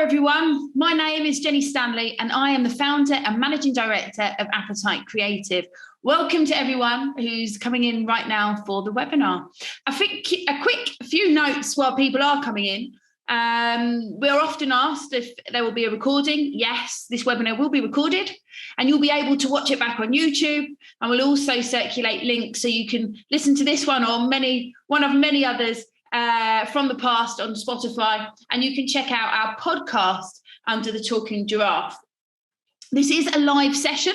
everyone, my name is Jenny Stanley and I am the founder and managing director of Appetite Creative. Welcome to everyone who's coming in right now for the webinar. I think a quick few notes while people are coming in. We're often asked if there will be a recording. Yes, this webinar will be recorded and you'll be able to watch it back on YouTube, and we'll also circulate links so you can listen to this one or one of many others from the past on Spotify, and you can check out our podcast under the Talking Giraffe. This is a live session,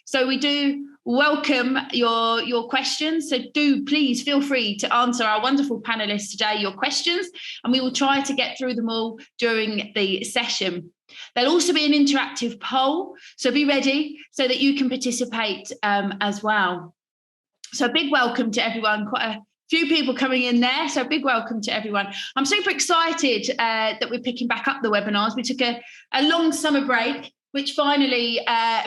so we do welcome your questions. So do please feel free to answer our wonderful panelists today your questions, and we will try to get through them all during the session. There'll also be an interactive poll, so be ready so that you can participate as well. So a big welcome to everyone. Quite a few people coming in there, so a big welcome to everyone. I'm super excited that we're picking back up the webinars. We took a long summer break, which finally,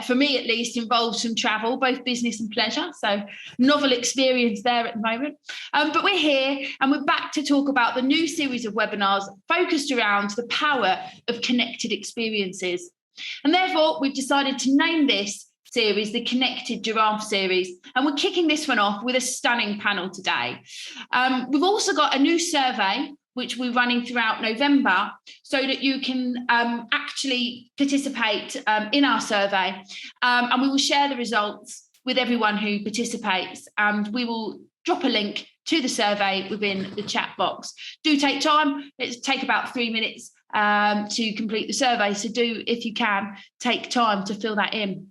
for me at least, involved some travel, both business and pleasure. So novel experience there at the moment. But we're here and we're back to talk about the new series of webinars focused around the power of connected experiences. And therefore, we've decided to name this series the Connected Giraffe series, and we're kicking this one off with a stunning panel today. We've also got a new survey which we're running throughout November so that you can actually participate in our survey, and we will share the results with everyone who participates, and we will drop a link to the survey within the chat box. Do take time. It'll take about 3 minutes to complete the survey, so do, if you can, take time to fill that in.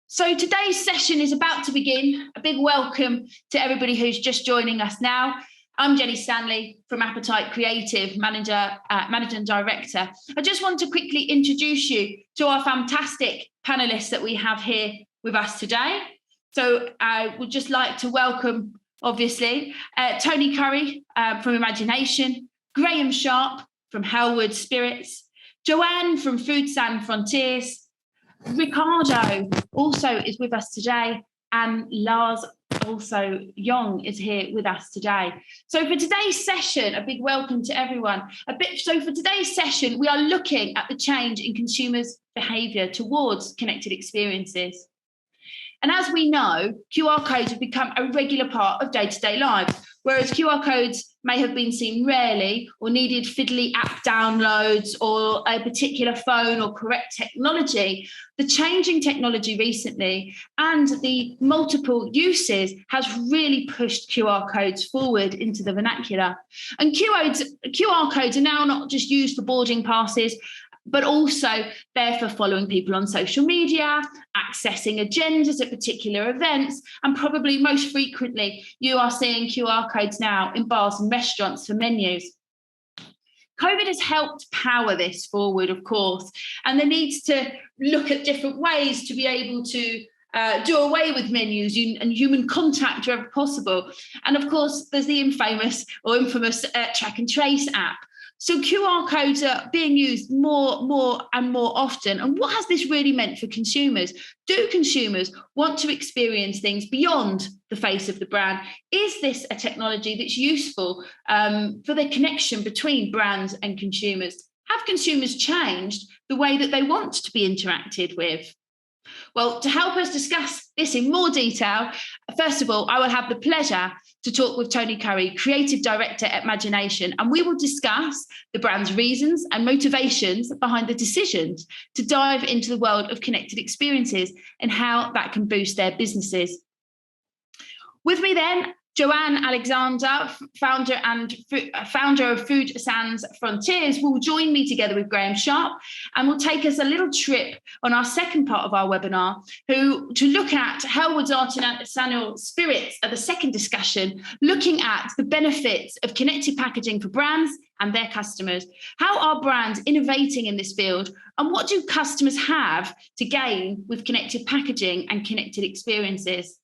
So today's session is about to begin. A big welcome to everybody who's just joining us now. I'm Jenny Stanley from Appetite Creative, manager and director. I just want to quickly introduce you to our fantastic panelists that we have here with us today. So I would just like to welcome, obviously, Tony Currie from Imagination, Graeme Sharp from Halewood Spirits, Joanne from Frontières, Ricardo also is with us today, and Lars, also Ljung, is here with us today. So for today's session, a big welcome to everyone. So for today's session, we are looking at the change in consumers' behaviour towards connected experiences. And as we know, QR codes have become a regular part of day-to-day lives, whereas QR codes may have been seen rarely or needed fiddly app downloads or a particular phone or correct technology. The changing technology recently and the multiple uses has really pushed QR codes forward into the vernacular. And QR codes are now not just used for boarding passes, but also there for following people on social media, accessing agendas at particular events, and probably most frequently, you are seeing QR codes now in bars and restaurants for menus. COVID has helped power this forward, of course, and there needs to look at different ways to be able to do away with menus and human contact wherever possible. And of course, there's the infamous track and trace app. So QR codes are being used more and more often. And what has this really meant for consumers? Do consumers want to experience things beyond the face of the brand? Is this a technology that's useful for the connection between brands and consumers? Have consumers changed the way that they want to be interacted with? Well, to help us discuss this in more detail, first of all, I will have the pleasure to talk with Tony Currie, Creative Director at Imagination, and we will discuss the brand's reasons and motivations behind the decisions to dive into the world of connected experiences and how that can boost their businesses. With me then, Joanne Alexander, founder of Food Sans Frontières, will join me together with Graeme Sharp and will take us a little trip on our second part of our webinar to look at Halewood's Artisanal spirits at the second discussion, looking at the benefits of connected packaging for brands and their customers. How are brands innovating in this field, and what do customers have to gain with connected packaging and connected experiences?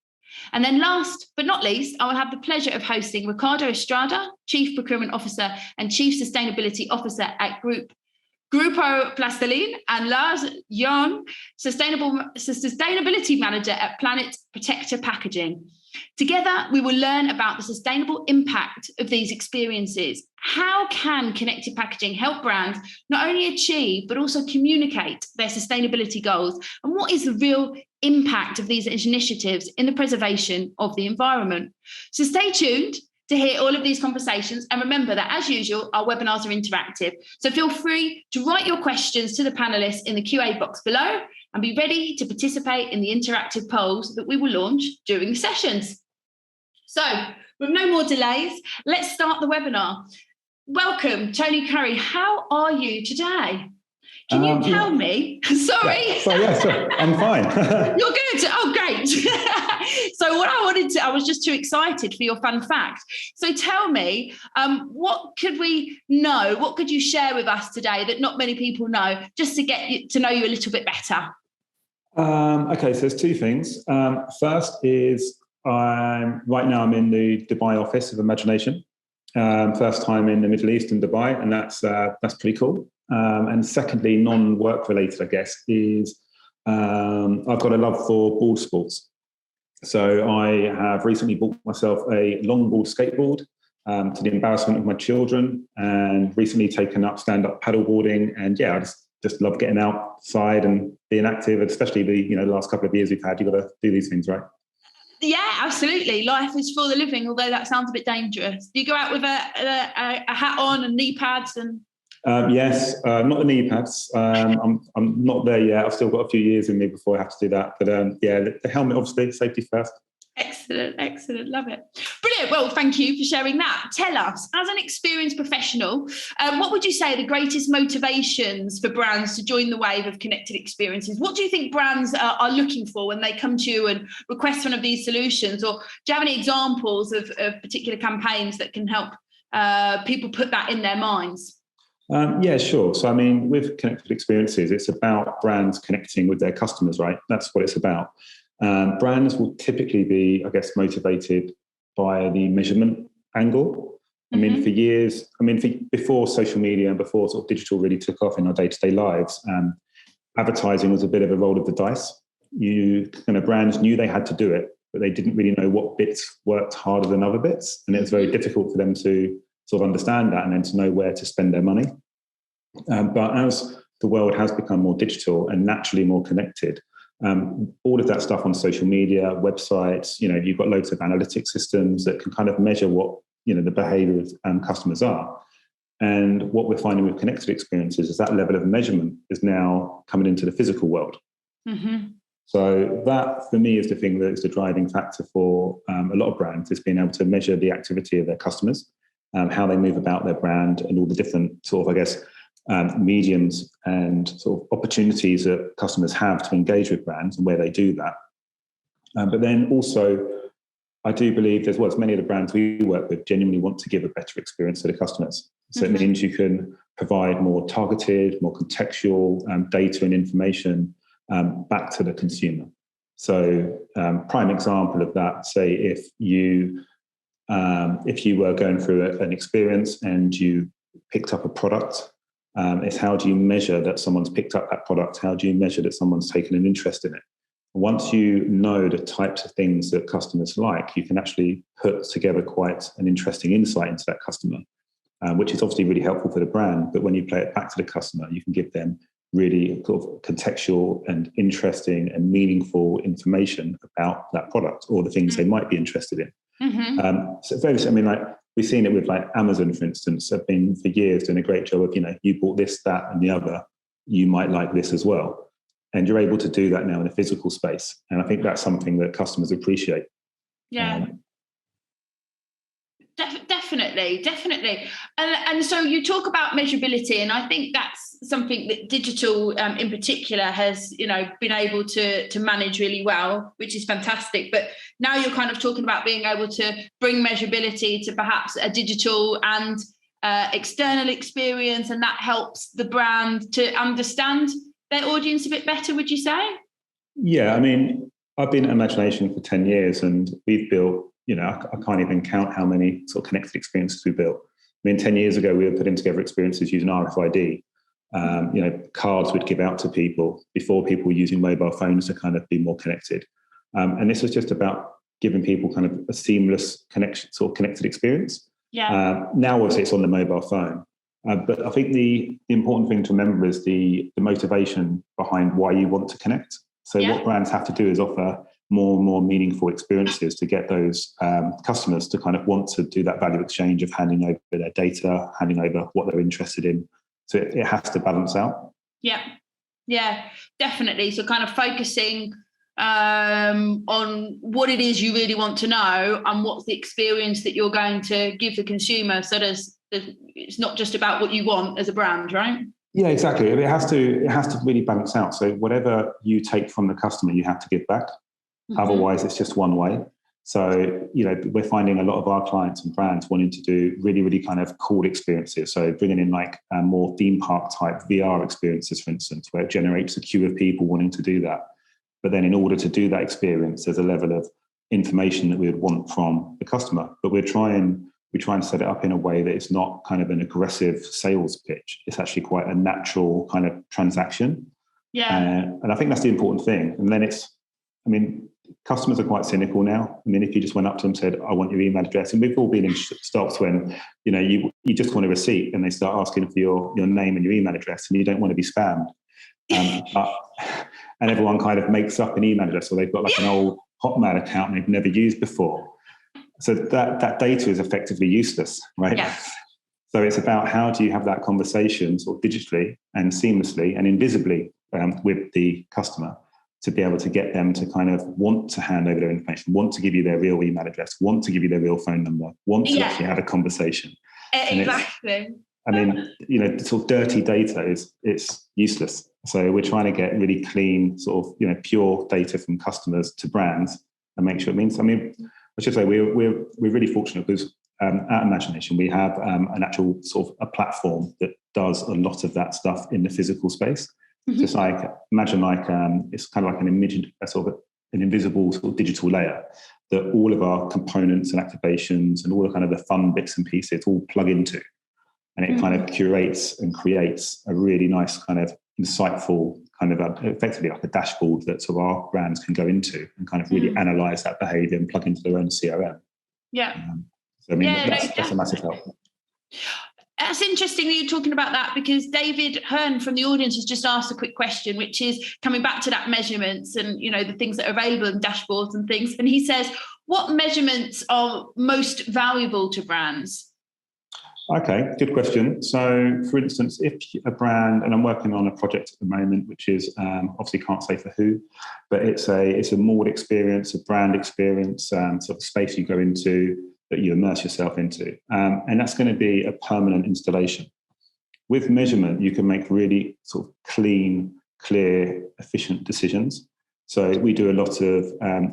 And then last but not least, I will have the pleasure of hosting Ricardo Estrada, Chief Procurement Officer and Chief Sustainability Officer at Grupo Plastilene, and Lars, Ljung, Sustainability Manager at Planet Protector Packaging. Together, we will learn about the sustainable impact of these experiences. How can connected packaging help brands not only achieve, but also communicate their sustainability goals? And what is the real impact of these initiatives in the preservation of the environment? So stay tuned to hear all of these conversations. And remember that, as usual, our webinars are interactive. So feel free to write your questions to the panelists in the QA box below and be ready to participate in the interactive polls that we will launch during the sessions. So with no more delays, let's start the webinar. Welcome, Tony Currie. How are you today? Can you tell me? Sorry. Yeah, I'm fine. You're good. Oh, great. So what I was just too excited for your fun fact. So tell me, what could we know? What could you share with us today that not many people know, just to get to know you a little bit better? Okay, so there's two things. First is right now I'm in the Dubai office of Imagination. First time in the Middle East and Dubai, and that's pretty cool. And secondly, non-work related, I guess, is I've got a love for board sports. So I have recently bought myself a longboard skateboard to the embarrassment of my children, and recently taken up stand-up paddleboarding. And yeah, I just love getting outside and being active, especially the last couple of years we've had. You've got to do these things, right? Yeah, absolutely. Life is for the living, although that sounds a bit dangerous. Do you go out with a hat on and knee pads and? Yes, not the knee pads. I'm not there yet. I've still got a few years in me before I have to do that. But yeah, the helmet, obviously, safety first. Excellent. Love it. Brilliant. Well, thank you for sharing that. Tell us, as an experienced professional, what would you say are the greatest motivations for brands to join the wave of connected experiences? What do you think brands are looking for when they come to you and request one of these solutions? Or do you have any examples of particular campaigns that can help people put that in their minds? Yeah, sure. So, I mean, with connected experiences, it's about brands connecting with their customers, right? That's what it's about. Brands will typically be, I guess, motivated by the measurement angle. I mean, for years, before social media and before sort of digital really took off in our day-to-day lives, advertising was a bit of a roll of the dice. Brands knew they had to do it, but they didn't really know what bits worked harder than other bits. And it was very difficult for them to sort of understand that and then to know where to spend their money. But as the world has become more digital and naturally more connected, all of that stuff on social media, websites, you've got loads of analytic systems that can kind of measure what, the behavior of customers are. And what we're finding with connected experiences is that level of measurement is now coming into the physical world. So that, for me, is the thing that is the driving factor for a lot of brands, is being able to measure the activity of their customers, how they move about their brand, and all the different sort of, I guess, mediums and sort of opportunities that customers have to engage with brands and where they do that. But then also, I do believe there's many of the brands we work with genuinely want to give a better experience to the customers. So it means you can provide more targeted, more contextual data and information back to the consumer. So prime example of that, say if you were going through an experience and you picked up a product, it's how do you measure that someone's picked up that product? How do you measure that someone's taken an interest in it? Once you know the types of things that customers like, you can actually put together quite an interesting insight into that customer, which is obviously really helpful for the brand. But when you play it back to the customer, you can give them really sort of contextual and interesting and meaningful information about that product or the things they might be interested in. So we've seen it with Amazon, for instance, have been for years doing a great job of, you bought this, that, and the other, you might like this as well. And you're able to do that now in a physical space. And I think that's something that customers appreciate. Yeah. Definitely. And so you talk about measurability, and I think that's something that digital in particular has, been able to manage really well, which is fantastic. But now you're kind of talking about being able to bring measurability to perhaps a digital and external experience, and that helps the brand to understand their audience a bit better, would you say? Yeah, I've been at Imagination for 10 years and we've built, I can't even count how many sort of connected experiences we built. 10 years ago, we were putting together experiences using RFID. Cards would give out to people before people were using mobile phones to kind of be more connected. And this was just about giving people kind of a seamless connection, sort of connected experience. Yeah. Now, obviously, it's on the mobile phone. But I think the important thing to remember is the motivation behind why you want to connect. So what brands have to do is offer more and more meaningful experiences to get those customers to kind of want to do that value exchange of handing over their data, handing over what they're interested in. So it has to balance out. Yeah, definitely. So kind of focusing on what it is you really want to know and what's the experience that you're going to give the consumer. So it's not just about what you want as a brand, right? Yeah, exactly. It has to really balance out. So whatever you take from the customer, you have to give back. Mm-hmm. Otherwise, it's just one way. So, we're finding a lot of our clients and brands wanting to do really, really kind of cool experiences. So bringing in like more theme park type VR experiences, for instance, where it generates a queue of people wanting to do that. But then in order to do that experience, there's a level of information that we would want from the customer. But we try and set it up in a way that it's not kind of an aggressive sales pitch. It's actually quite a natural kind of transaction. Yeah. And I think that's the important thing. And then customers are quite cynical now. If you just went up to them and said, I want your email address, and we've all been in stops when, you just want a receipt and they start asking for your name and your email address and you don't want to be spammed. And everyone kind of makes up an email address, or they've got like an old Hotmail account they've never used before. So that data is effectively useless, right? Yeah. So it's about how do you have that conversation sort of digitally and seamlessly and invisibly with the customer to be able to get them to kind of want to hand over their information, want to give you their real email address, want to give you their real phone number, want to actually have a conversation. Exactly. Sort of dirty data it's useless. So we're trying to get really clean, sort of, pure data from customers to brands and make sure it means. I should say we're really fortunate because at Imagination we have an actual sort of a platform that does a lot of that stuff in the physical space. Mm-hmm. So it's like it's kind of like an invisible sort of digital layer that all of our components and activations and all the kind of the fun bits and pieces all plug into, and it kind of curates and creates a really nice kind of insightful kind of effectively like a dashboard that sort of our brands can go into and kind of really analyze that behavior and plug into their own CRM. Yeah. That's a massive help. That's interesting that you're talking about that, because David Hearn from the audience has just asked a quick question, which is coming back to that measurements and, the things that are available in dashboards and things. And he says, what measurements are most valuable to brands? Okay, good question. So, for instance, if a brand, and I'm working on a project at the moment, which is obviously can't say for who, but it's a mall experience, a brand experience, sort of space you go into that you immerse yourself into, and that's going to be a permanent installation. With measurement, you can make really sort of clean, clear, efficient decisions. So we do a lot of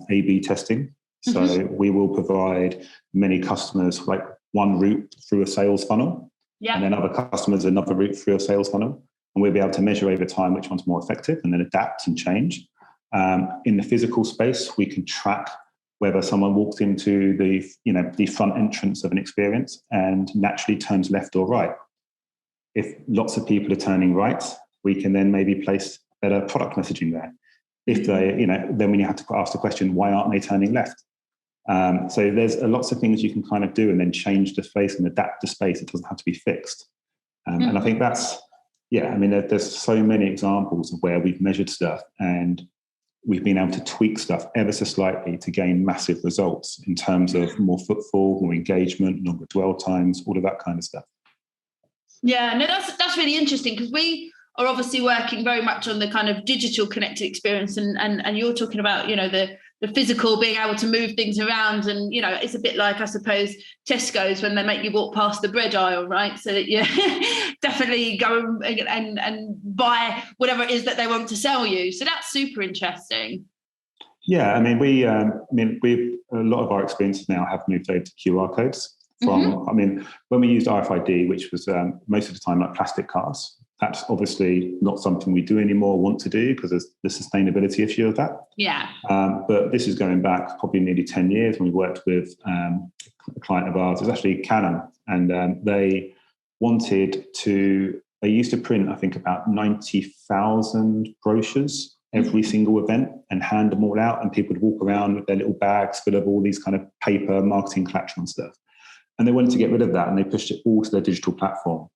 A/B testing. So we will provide many customers like one route through a sales funnel, and then other customers another route through a sales funnel, and we'll be able to measure over time which one's more effective and then adapt and change. In the physical space, we can track whether someone walks into the front entrance of an experience and naturally turns left or right. If lots of people are turning right, we can then maybe place better product messaging there. If they, then we have to ask the question, why aren't they turning left? So there's lots of things you can kind of do and then change the space and adapt the space. It doesn't have to be fixed. And I think that's, there's so many examples of where we've measured stuff and we've been able to tweak stuff ever so slightly to gain massive results in terms of more footfall, more engagement, longer dwell times, all of that kind of stuff. Yeah, no, that's really interesting, because we are obviously working very much on the kind of digital connected experience, and you're talking about, the physical, being able to move things around, and it's a bit like, I suppose, Tesco's when they make you walk past the bread aisle, right? So that you definitely go and buy whatever it is that they want to sell you. So that's super interesting. Yeah, we a lot of our experiences now have moved over to QR codes. When we used RFID, which was most of the time like plastic cards, that's obviously not something we do anymore, want to do, because there's the sustainability issue of that. Yeah. But this is going back probably nearly 10 years when we worked with a client of ours. It was actually Canon, and they used to print, I think, about 90,000 brochures every single event and hand them all out, and people would walk around with their little bags full of all these kind of paper marketing collateral and stuff. And they wanted to get rid of that, and they pushed it all to their digital platform.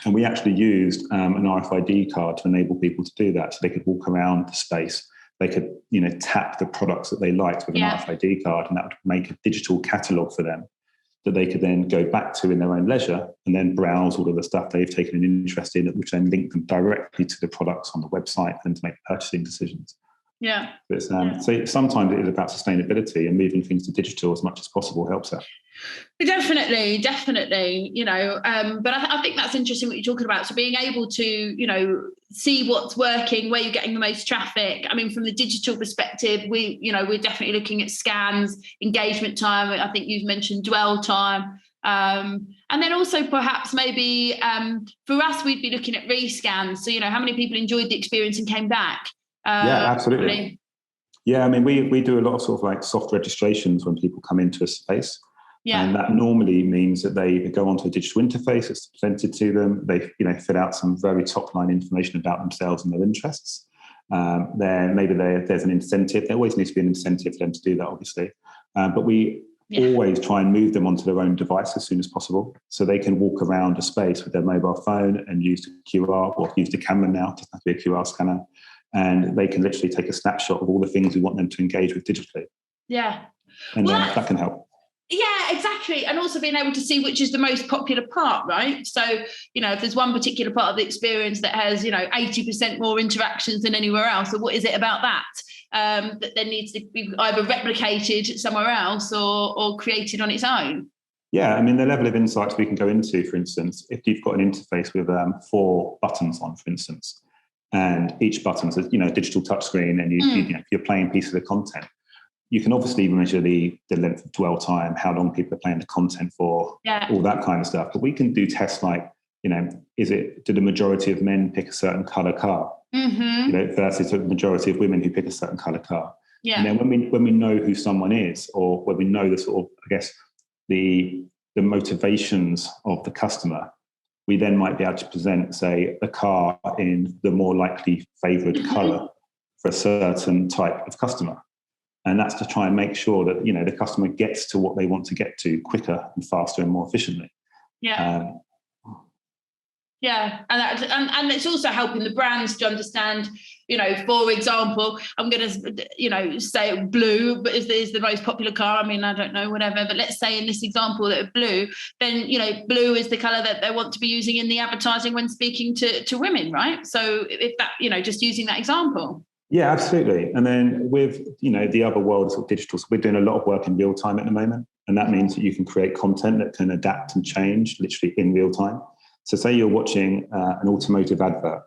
And we actually used an RFID card to enable people to do that, so they could walk around the space. They could, tap the products that they liked with an RFID card, and that would make a digital catalogue for them that they could then go back to in their own leisure and then browse all of the stuff they've taken an interest in, which then link them directly to the products on the website and to make purchasing decisions. Yeah. So sometimes it is about sustainability, and moving things to digital as much as possible helps that. Definitely. But I think that's interesting what you're talking about. So being able to, see what's working, where you're getting the most traffic. I mean, from the digital perspective, we're definitely looking at scans, engagement time. I think you've mentioned dwell time. And then also perhaps maybe for us, we'd be looking at rescans. So, how many people enjoyed the experience and came back? Yeah, absolutely. Yeah, I mean, we do a lot of sort of like soft registrations when people come into a space. Yeah. And that normally means that they go onto a digital interface that's presented to them. They, fill out some very top line information about themselves and their interests. Then maybe there's an incentive. There always needs to be an incentive for them to do that, obviously. But we always try and move them onto their own device as soon as possible, so they can walk around a space with their mobile phone and use the QR or use the camera now. It doesn't have to be a QR scanner. And they can literally take a snapshot of all the things we want them to engage with digitally. Yeah. And that can help. Yeah, exactly. And also being able to see which is the most popular part, right? So, if there's one particular part of the experience that has, 80% more interactions than anywhere else, so what is it about that that then needs to be either replicated somewhere else or created on its own? Yeah, I mean, the level of insights we can go into, for instance, if you've got an interface with 4 buttons on, for instance, and each button's a digital touchscreen, and you're playing a piece of the content, you can obviously measure the length of dwell time, how long people are playing the content for, all that kind of stuff. But we can do tests like, do the majority of men pick a certain color car, versus the majority of women who pick a certain color car. Yeah. And then when we know who someone is, or when we know the sort of, I guess, the motivations of the customer, we then might be able to present, say, a car in the more likely favoured colour for a certain type of customer. And that's to try and make sure that, the customer gets to what they want to get to quicker and faster and more efficiently. Yeah. And it's also helping the brands to understand, for example, I'm going to, say blue, but is the most popular car. I mean, I don't know, whatever. But let's say in this example that blue, then, blue is the colour that they want to be using in the advertising when speaking to women, right? So if that, just using that example. Yeah, absolutely. And then with, the other world of digital, so we're doing a lot of work in real time at the moment. And that means that you can create content that can adapt and change literally in real time. So say you're watching an automotive advert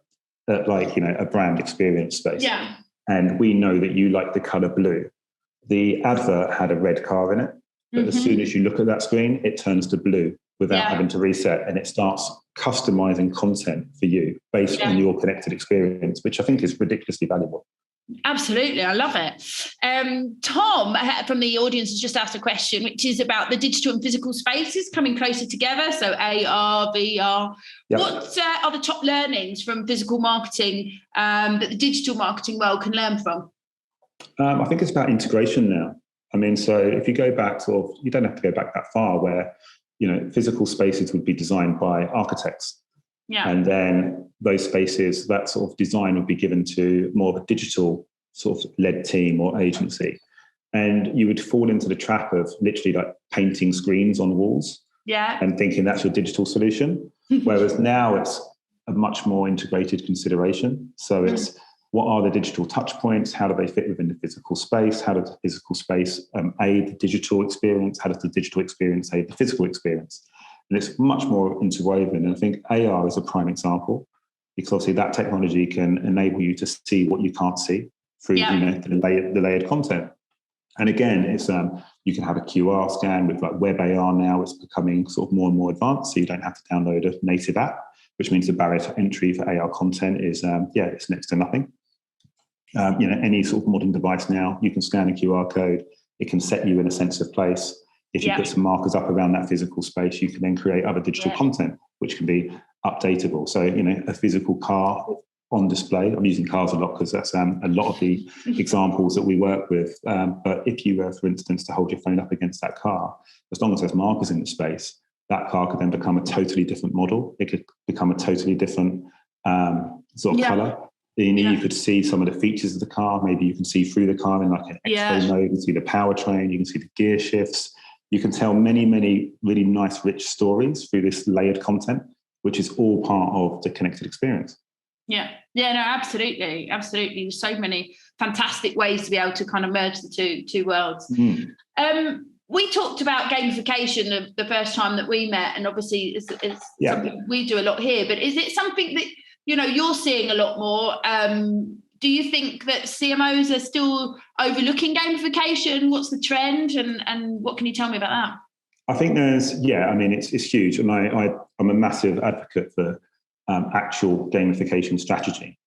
at a brand experience space. Yeah. And we know that you like the colour blue. The advert had a red car in it. But as soon as you look at that screen, it turns to blue without having to reset. And it starts customizing content for you based on your connected experience, which I think is ridiculously valuable. Absolutely. I love it. Tom from the audience has just asked a question, which is about the digital and physical spaces coming closer together. So AR, VR. Yep. What are the top learnings from physical marketing that the digital marketing world can learn from? I think it's about integration now. I mean, so if you go back you don't have to go back that far where, physical spaces would be designed by architects. Yeah. And then those spaces, that sort of design would be given to more of a digital sort of led team or agency. And you would fall into the trap of literally like painting screens on walls and thinking that's your digital solution. Whereas now it's a much more integrated consideration. So it's what are the digital touch points? How do they fit within the physical space? How does the physical space aid the digital experience? How does the digital experience aid the physical experience? And it's much more interwoven. And I think AR is a prime example, because obviously that technology can enable you to see what you can't see through the layered content. And again, it's you can have a QR scan with like web AR now. It's becoming sort of more and more advanced, so you don't have to download a native app, which means the barrier to entry for AR content is it's next to nothing. Any sort of modern device now, you can scan a QR code. It can set you in a sense of place. If you put some markers up around that physical space, you can then create other digital content, which can be updatable. So, a physical car on display. I'm using cars a lot because that's a lot of the examples that we work with. But if you were, for instance, to hold your phone up against that car, as long as there's markers in the space, that car could then become a totally different model. It could become a totally different sort of colour. You could see some of the features of the car. Maybe you can see through the car in like an X-ray mode. You can see the powertrain. You can see the gear shifts. You can tell many, many really nice, rich stories through this layered content, which is all part of the connected experience. No, absolutely. There's so many fantastic ways to be able to kind of merge the two worlds. We talked about gamification the first time that we met, and obviously it's something we do a lot here. But is it something that you're seeing a lot more? Do you think that CMOs are still overlooking gamification? What's the trend, and what can you tell me about that? I think it's huge, and I'm a massive advocate for actual gamification strategy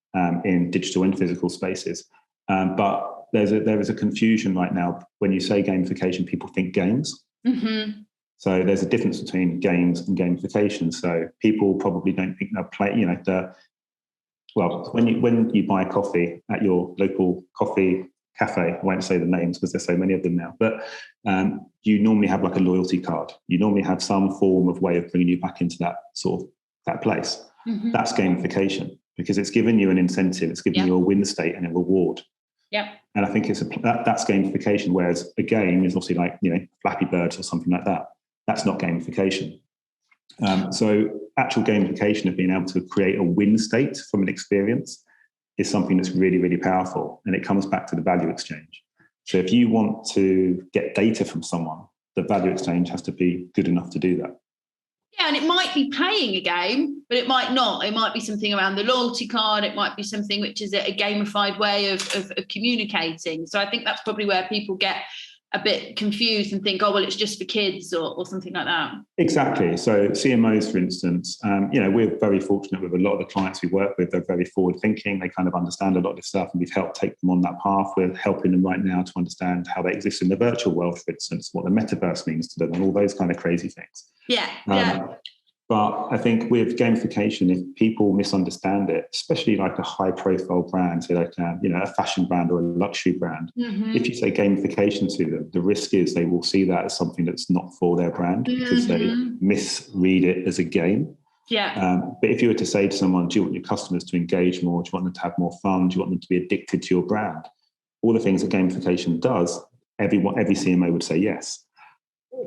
in digital and physical spaces. But there is a confusion right now. When you say gamification, people think games. Mm-hmm. So there's a difference between games and gamification. So people probably don't think they'll play, when you buy coffee at your local coffee cafe, I won't say the names because there's so many of them now, but you normally have like a loyalty card. You normally have some form of way of bringing you back into that place. Mm-hmm. That's gamification because it's giving you an incentive. It's giving you a win state and a reward. Yeah. And I think that's gamification, whereas a game is obviously like, Flappy Birds or something like that. That's not gamification. So actual gamification of being able to create a win state from an experience is something that's really, really powerful. And it comes back to the value exchange. So if you want to get data from someone, the value exchange has to be good enough to do that. Yeah, and it might be playing a game, but it might not. It might be something around the loyalty card. It might be something which is a gamified way of communicating. So I think that's probably where people get a bit confused and think, it's just for kids or something like that. Exactly. So CMOs, for instance, we're very fortunate with a lot of the clients we work with. They're very forward thinking. They kind of understand a lot of this stuff, and we've helped take them on that path. We're helping them right now to understand how they exist in the virtual world, for instance, what the metaverse means to them and all those kind of crazy things. But I think with gamification, if people misunderstand it, especially like a high profile brand, so like a fashion brand or a luxury brand, if you say gamification to them, the risk is they will see that as something that's not for their brand because they misread it as a game. But if you were to say to someone, do you want your customers to engage more? Do you want them to have more fun? Do you want them to be addicted to your brand? All the things that gamification does, every CMO would say yes.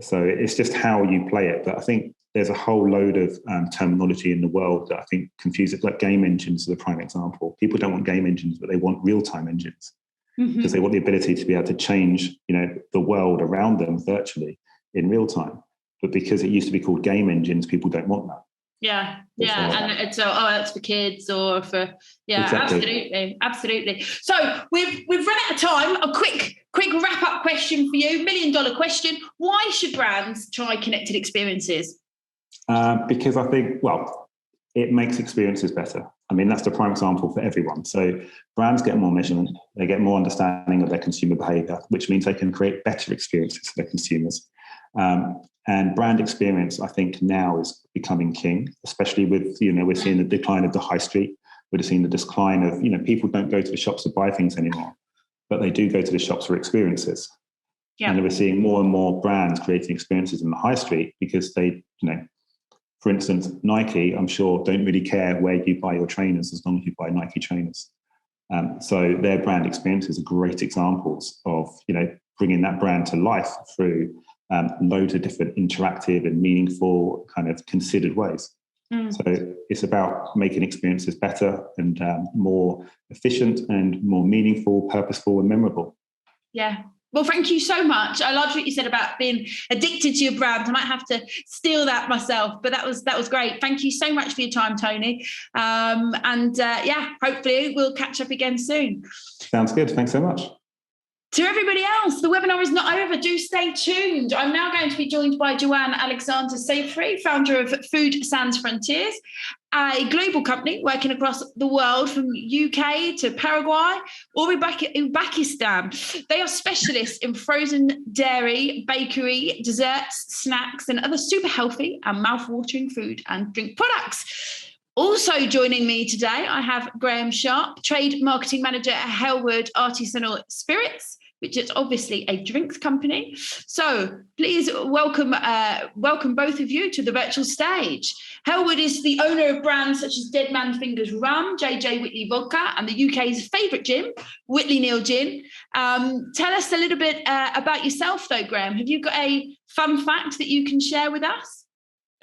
So it's just how you play it. But I think there's a whole load of terminology in the world that I think confuses it. Like game engines is a prime example. People don't want game engines, but they want real-time engines because they want the ability to be able to change, the world around them virtually in real time. But because it used to be called game engines, people don't want that. And it's that's for kids or for absolutely. So we've run out of time. A quick wrap-up question for you, $1 million question. Why should brands try connected experiences? Because I think, it makes experiences better. I mean, that's the prime example for everyone. So brands get more measurement, they get more understanding of their consumer behavior, which means they can create better experiences for their consumers. And brand experience, I think now is becoming king, especially with, we're seeing the decline of the high street. We're seeing the decline of, people don't go to the shops to buy things anymore, but they do go to the shops for experiences. And we're seeing more and more brands creating experiences in the high street because they, for instance, Nike, I'm sure, don't really care where you buy your trainers as long as you buy Nike trainers. So their brand experiences are great examples of, bringing that brand to life through loads of different interactive and meaningful kind of considered ways. So it's about making experiences better and more efficient and more meaningful, purposeful and memorable. Well, thank you so much. I loved what you said about being addicted to your brand. I might have to steal that myself, but that was great. Thank you so much for your time, Tony. Hopefully we'll catch up again soon. Sounds good. Thanks so much. To everybody else, the webinar is not over. Do stay tuned. I'm now going to be joined by Joanne Alexander-Sefre, founder of Food Sans Frontières, a global company working across the world from UK to Paraguay or Uzbekistan. They are specialists in frozen dairy, bakery, desserts, snacks, and other super healthy and mouth-watering food and drink products. Also joining me today, I have Graeme Sharp, Trade Marketing Manager at Halewood Artisanal Spirits, which is obviously a drinks company. So please welcome both of you to the virtual stage. Halewood is the owner of brands such as Dead Man Fingers Rum, JJ Whitley Vodka, and the UK's favourite gin, Whitley Neal Gin. Tell us a little bit about yourself, though, Graeme. Have you got a fun fact that you can share with us?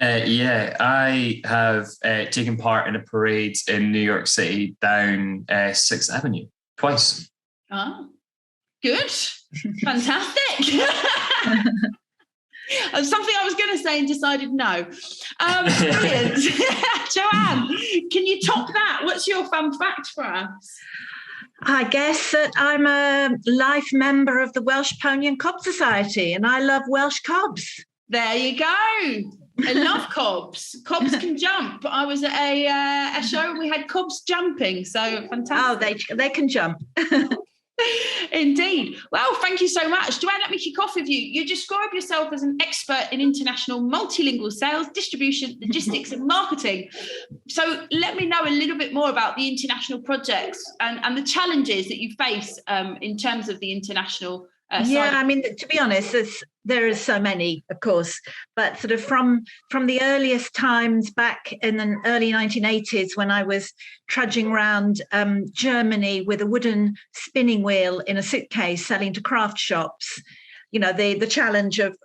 Yeah, I have taken part in a parade in New York City down 6th Avenue twice. Oh, good. Fantastic. Something I was going to say and decided no. Brilliant. Joanne, can you top that? What's your fun fact for us? I guess that I'm a life member of the Welsh Pony and Cob Society, and I love Welsh cobs. There you go. I love cobs. Cobs can jump. I was at a show and we had cobs jumping, so fantastic. Oh, they can jump. Indeed. Well, thank you so much. Joanne, let me kick off with you. You describe yourself as an expert in international multilingual sales, distribution, logistics and marketing. So let me know a little bit more about the international projects and the challenges that you face in terms of the international Yeah, I mean, to be honest, there are so many, of course, but sort of from the earliest times back in the early 1980s when I was trudging around Germany with a wooden spinning wheel in a suitcase selling to craft shops, you know, the challenge of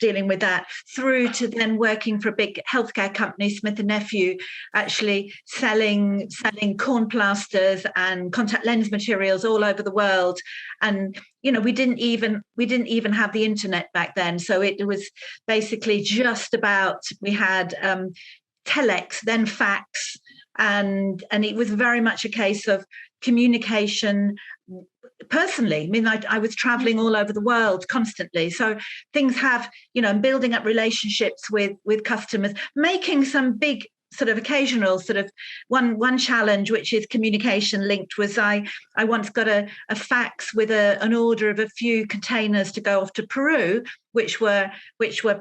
dealing with that, through to then working for a big healthcare company, Smith & Nephew, actually selling corn plasters and contact lens materials all over the world. And you know, we didn't even have the internet back then, so it was basically just about, we had telex, then fax, and it was very much a case of communication. Personally, I mean, I was traveling all over the world constantly. So things have, you know, building up relationships with customers, making some big sort of occasional sort of one challenge, which is communication linked, was I once got a fax with an order of a few containers to go off to Peru, which were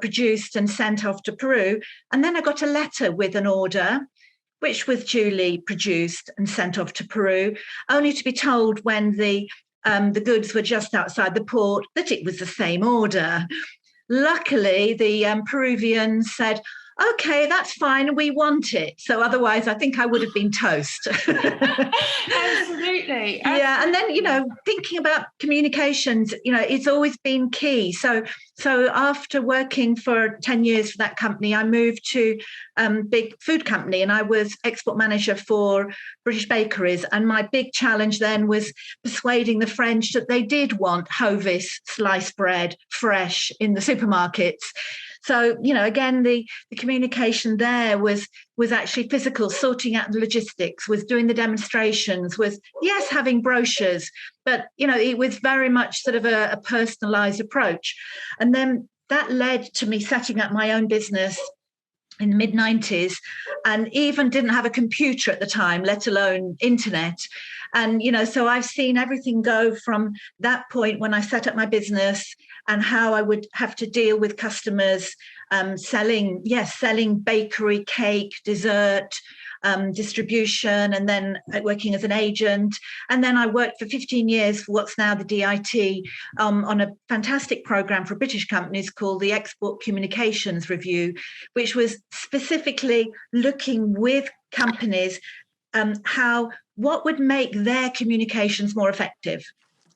produced and sent off to Peru. And then I got a letter with an order which was duly produced and sent off to Peru, only to be told when the goods were just outside the port that it was the same order. Luckily, the Peruvians said, "Okay, that's fine, we want it." So otherwise, I think I would have been toast. Absolutely. Yeah, and then, you know, thinking about communications, you know, it's always been key. So after working for 10 years for that company, I moved to big food company, and I was export manager for British bakeries. And my big challenge then was persuading the French that they did want Hovis sliced bread fresh in the supermarkets. So, you know, again, the communication there was actually physical, sorting out the logistics, was doing the demonstrations, was, yes, having brochures, but, you know, it was very much sort of a personalised approach. And then that led to me setting up my own business in the mid-90s, and even didn't have a computer at the time, let alone internet. And, you know, so I've seen everything go from that point when I set up my business and how I would have to deal with customers, selling bakery, cake, dessert, distribution, and then working as an agent. And then I worked for 15 years for what's now the DIT on a fantastic program for British companies called the Export Communications Review, which was specifically looking with companies what would make their communications more effective.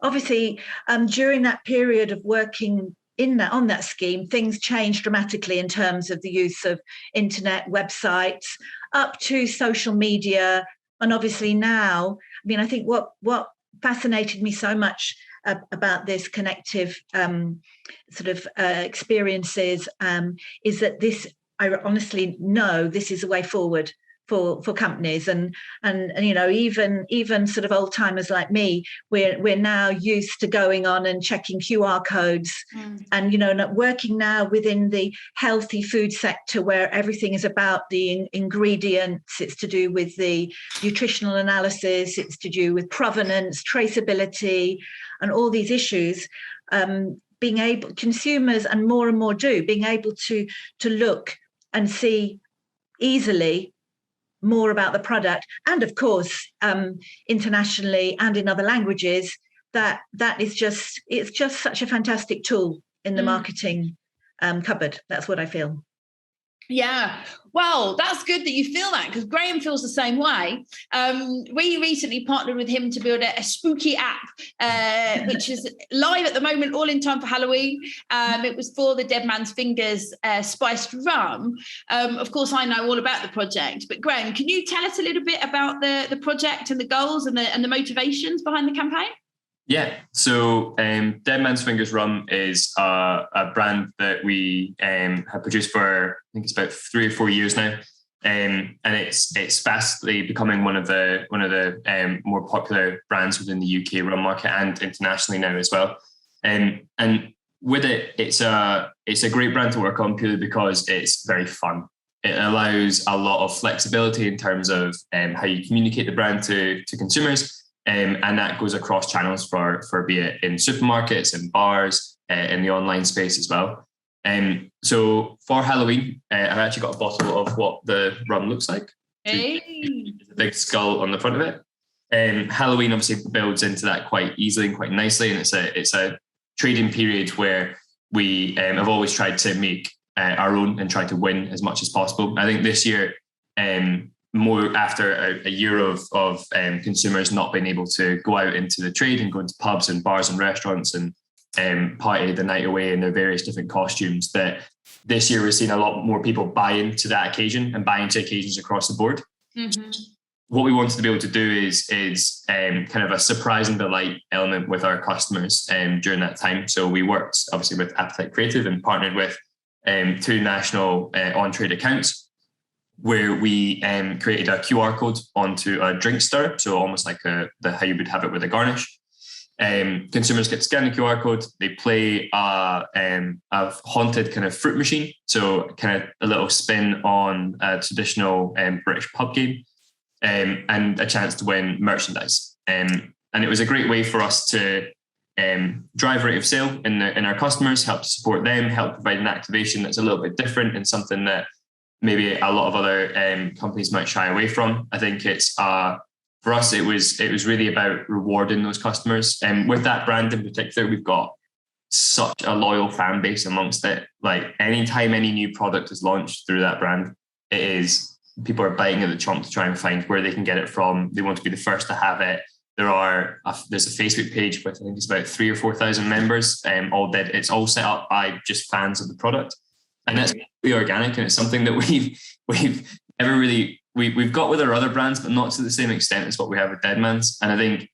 Obviously, during that period of working on that scheme, things changed dramatically in terms of the use of internet, websites, up to social media. And obviously now, I mean, I think what fascinated me so much about this connective experiences is that this, I honestly know this is a way forward for companies, and you know, even sort of old timers like me, we're now used to going on and checking QR codes, and you know, working now within the healthy food sector where everything is about the ingredients. It's to do with the nutritional analysis, it's to do with provenance, traceability, and all these issues. Being able, consumers, and more do, being able to look and see easily more about the product, and of course internationally and in other languages, that is just, it's just such a fantastic tool in the marketing cupboard. That's what I feel. Yeah, well, that's good that you feel that, because Graeme feels the same way. We recently partnered with him to build a spooky app, which is live at the moment, all in time for Halloween. It was for the Dead Man's Fingers spiced rum. Of course, I know all about the project, but Graeme, can you tell us a little bit about the project and the goals and the motivations behind the campaign? Yeah, so Dead Man's Fingers Rum is a brand that we have produced for, I think it's about 3 or 4 years now, and it's fastly becoming one of the more popular brands within the UK rum market and internationally now as well. And with it, it's a great brand to work on purely because it's very fun. It allows a lot of flexibility in terms of how you communicate the brand to consumers. And that goes across channels for be it in supermarkets and bars, in the online space as well. So for Halloween, I've actually got a bottle of what the rum looks like. Hey. There's a big skull on the front of it. Halloween obviously builds into that quite easily and quite nicely, and it's a trading period where we have always tried to make our own and try to win as much as possible. I think this year, more after a year of consumers not being able to go out into the trade and go into pubs and bars and restaurants and party the night away in their various different costumes, that this year we're seeing a lot more people buy into that occasion and buy into occasions across the board. Mm-hmm. What we wanted to be able to do is kind of a surprise and delight element with our customers during that time. So we worked obviously with Appetite Creative and partnered with 2 national on-trade accounts, where we created a QR code onto a drink stirrer, so almost like how you would have it with a garnish. Consumers get to scan the QR code, they play a haunted kind of fruit machine, so kind of a little spin on a traditional British pub game, and a chance to win merchandise. And it was a great way for us to drive rate of sale in our customers, help to support them, help provide an activation that's a little bit different and something that maybe a lot of other companies might shy away from. I think it's for us, it was really about rewarding those customers. And with that brand in particular, we've got such a loyal fan base amongst it. Like anytime any new product is launched through that brand, it is people are biting at the chomp to try and find where they can get it from. They want to be the first to have it. There's a Facebook page with I think it's about 3,000 or 4,000 members. It's all set up by just fans of the product. And that's really organic, and it's something that we've never really we've got with our other brands, but not to the same extent as what we have with Dead Man's. And I think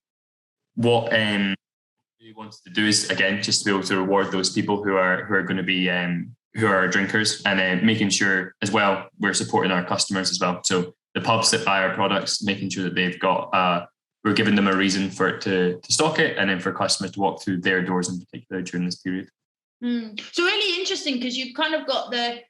what we wanted to do is again just to be able to reward those people who are going to be who are our drinkers, and making sure as well we're supporting our customers as well. So the pubs that buy our products, making sure that they've got we're giving them a reason for it to stock it, and then for customers to walk through their doors in particular during this period. So really interesting, because you've kind of got the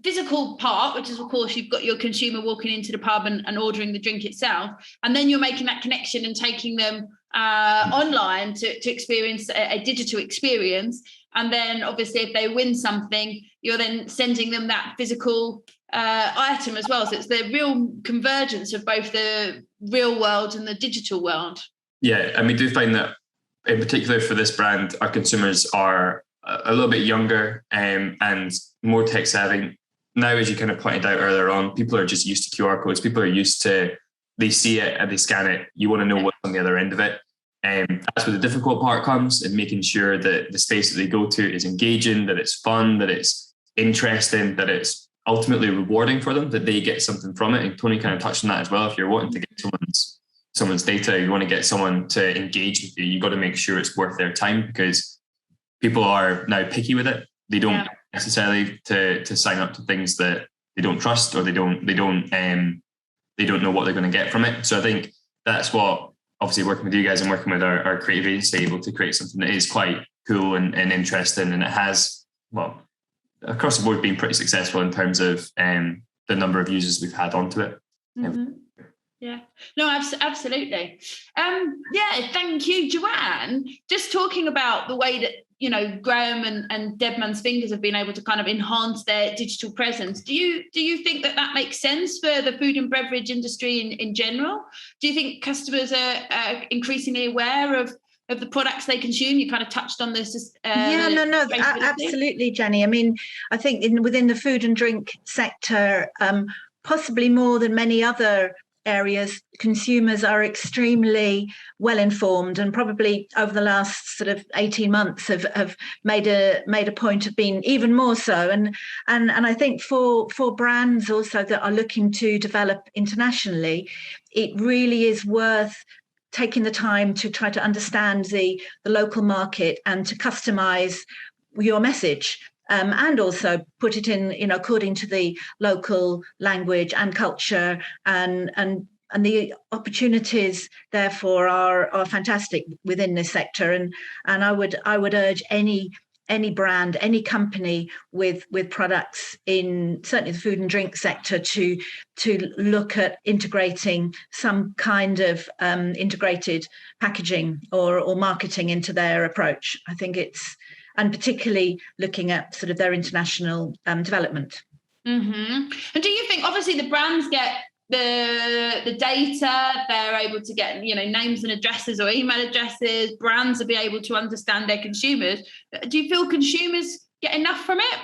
physical part, which is of course you've got your consumer walking into the pub and ordering the drink itself, and then you're making that connection and taking them online to experience a digital experience. And then obviously if they win something, you're then sending them that physical item as well. So it's the real convergence of both the real world and the digital world. Yeah, and we do find that in particular for this brand, our consumers are a little bit younger and more tech savvy. Now, as you kind of pointed out earlier on, people are just used to QR codes. People are used to, they see it and they scan it. You want to know what's on the other end of it. That's where the difficult part comes, in making sure that the space that they go to is engaging, that it's fun, that it's interesting, that it's ultimately rewarding for them, that they get something from it. And Tony kind of touched on that as well. If you're wanting to get someone's data, you want to get someone to engage with you, you've got to make sure it's worth their time, because people are now picky with it. They don't necessarily to sign up to things that they don't trust, or they don't know what they're going to get from it. So I think that's what, obviously working with you guys and working with our creative agency, able to create something that is quite cool and interesting, and it has, well, across the board been pretty successful in terms of the number of users we've had onto it. Mm-hmm. Yeah, no, absolutely. Thank you, Joanne. Just talking about the way that Graeme and Deadman's Fingers have been able to kind of enhance their digital presence. Do you think that makes sense for the food and beverage industry in general? Do you think customers are increasingly aware of the products they consume? You kind of touched on this. Absolutely, Jenny. I mean, I think within the food and drink sector, possibly more than many other areas, consumers are extremely well informed, and probably over the last sort of 18 months have made a point of being even more so. And I think for brands also that are looking to develop internationally, it really is worth taking the time to try to understand the local market and to customize your message. And also put it in, according to the local language and culture, and the opportunities therefore are fantastic within this sector. And I would urge any brand, any company with products in certainly the food and drink sector to look at integrating some kind of integrated packaging or marketing into their approach. I think and particularly looking at sort of their international development. Mm-hmm. And do you think, obviously, the brands get the data, they're able to get names and addresses or email addresses, brands will be able to understand their consumers. Do you feel consumers get enough from it?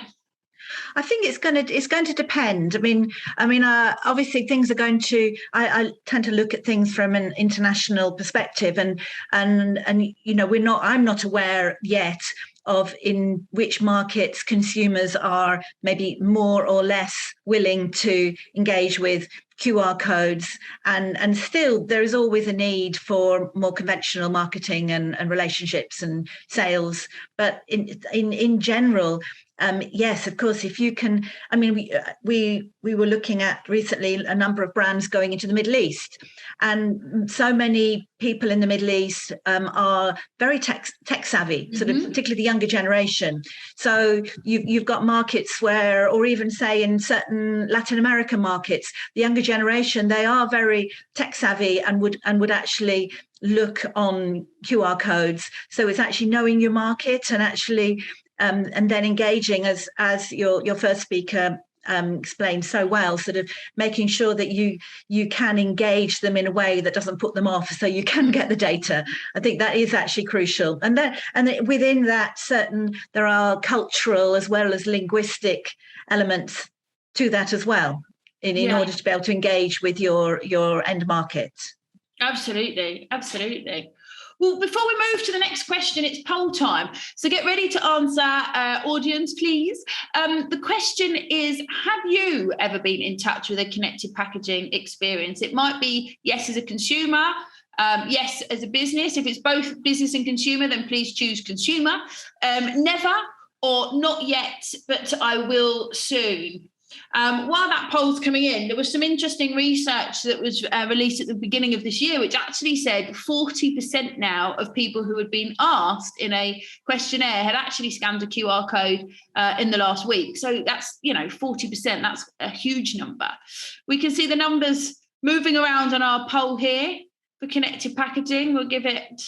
I think it's going to depend. I mean, obviously things are going to. I tend to look at things from an international perspective, and I'm not aware yet of in which markets consumers are maybe more or less willing to engage with QR codes, and still there is always a need for more conventional marketing and relationships and sales. But in general, yes, of course, if you can. I mean, we were looking at recently a number of brands going into the Middle East, and so many people in the Middle East are very tech savvy, sort of particularly the younger generation. So you've got markets where, or even say in certain Latin American markets, the younger generation, they are very tech savvy and would actually look on QR codes. So it's actually knowing your market and actually and then engaging as your first speaker explained so well, sort of making sure that you can engage them in a way that doesn't put them off, so you can get the data. I think that is actually crucial. And within that, there are cultural as well as linguistic elements to that as well, in order to be able to engage with your end market. Absolutely. Well, before we move to the next question, it's poll time. So get ready to answer, audience, please. The question is, have you ever been in touch with a connected packaging experience? It might be yes as a consumer, yes as a business. If it's both business and consumer, then please choose consumer. Never or not yet, but I will soon. While that poll's coming in, there was some interesting research that was released at the beginning of this year, which actually said 40% now of people who had been asked in a questionnaire had actually scanned a QR code in the last week. So that's, 40%. That's a huge number. We can see the numbers moving around on our poll here for connected packaging. We'll give it